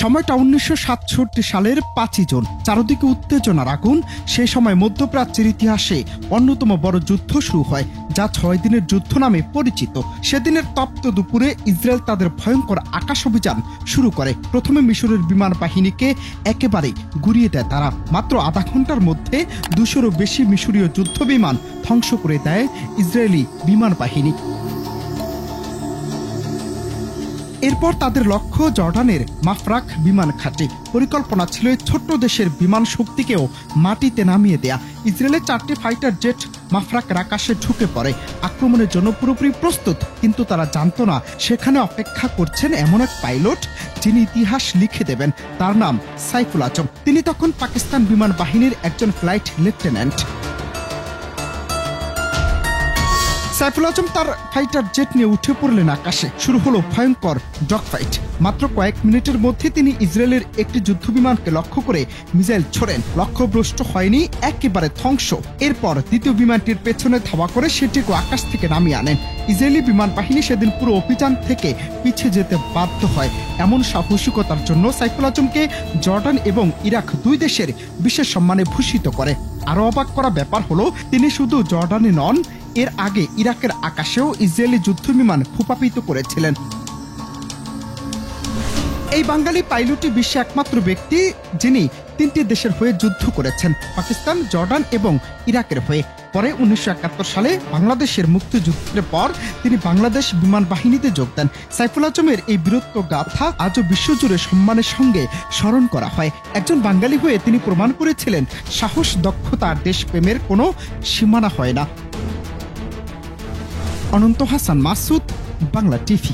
সময়টা 1967 সালের 5 জুন। চারদিকে উত্তেজনার আগুন। সেই সময় মধ্যপ্রাচ্যের ইতিহাসে অন্যতম বড় যুদ্ধ শুরু হয়, যা 6 দিনের যুদ্ধ নামে পরিচিত। সেদিনের তপ্ত দুপুরে ইসরায়েল তাদের ভয়ঙ্কর আকাশ অভিযান শুরু করে। প্রথমে মিশরের বিমান বাহিনীকে একেবারে গুড়িয়ে দেয় তারা। মাত্র আধা ঘন্টার মধ্যে 200-রও বেশি মিশরীয় যুদ্ধ বিমান ধ্বংস করে দেয় ইসরায়েলি বিমান বাহিনী। এরপর তাদের লক্ষ্য জর্ডানের মাফরাক বিমান ঘাঁটি। পরিকল্পনা ছিল ছোট্ট দেশের বিমান শক্তিকেও মাটিতে নামিয়ে দেয়া। ইসরায়েলের 4টি ফাইটার জেট মাফরাকের আকাশে ঢুকে পড়ে, আক্রমণের জন্য পুরোপুরি প্রস্তুত। কিন্তু তারা জানত না সেখানে অপেক্ষা করছেন এমন এক পাইলট যিনি ইতিহাস লিখে দেবেন। তার নাম সাইফুল আজম। তিনি তখন পাকিস্তান বিমান বাহিনীর একজন ফ্লাইট লেফটেন্যান্ট। সাইফুল আজম তার ফাইটার জেট নিয়ে উঠে পড়লেন আকাশে। শুরু হলো ভয়ঙ্কর ডগ ফাইট। মাত্র কয়েক মিনিটের মধ্যে তিনি ইসরায়েলের একটি যুদ্ধবিমানকে লক্ষ্য করে মিসাইল ছোড়েন। লক্ষ্যভ্রষ্ট হয়নি, একেবারে ধ্বংস। এরপর দ্বিতীয় বিমানটির পেছনে ধাওয়া করে সেটিকে আকাশ থেকে নামিয়ে আনেন। ইসরায়েলি বিমান বাহিনী সেদিন পুরো অভিযান থেকে পিছিয়ে যেতে বাধ্য হয়। এমন সাহসিকতার জন্য সাইফুল আজমকে জর্ডান এবং ইরাক 2 দেশের বিশেষ সম্মানে ভূষিত করে। আরো অবাক করা ব্যাপার হলো, তিনি শুধু জর্ডানে নন, এর আগে ইরাকের আকাশেও ইসরায়েলি যুদ্ধবিমান ভূপাতিত করেছিলেন। এই বাঙালি পাইলটই বিশ্বে একমাত্র ব্যক্তি যিনি 3টি দেশের হয়ে যুদ্ধ করেছেন, পাকিস্তান, জর্ডান এবং ইরাকের হয়ে। পরে 1971 সালে বাংলাদেশের মুক্তিযুদ্ধের পর তিনি বাংলাদেশ বিমান বাহিনীতে যোগ দেন। সাইফুল আজমের এই বীরত্ব গাথা আজও বিশ্বজুড়ে সম্মানের সঙ্গে স্মরণ করা হয়। একজন বাঙালি হয়ে তিনি প্রমাণ করেছিলেন সাহস, দক্ষতা আর দেশপ্রেমের কোনো সীমানা হয় না। অনন্ত হাসান মাসুদ, বাংলা টিভি।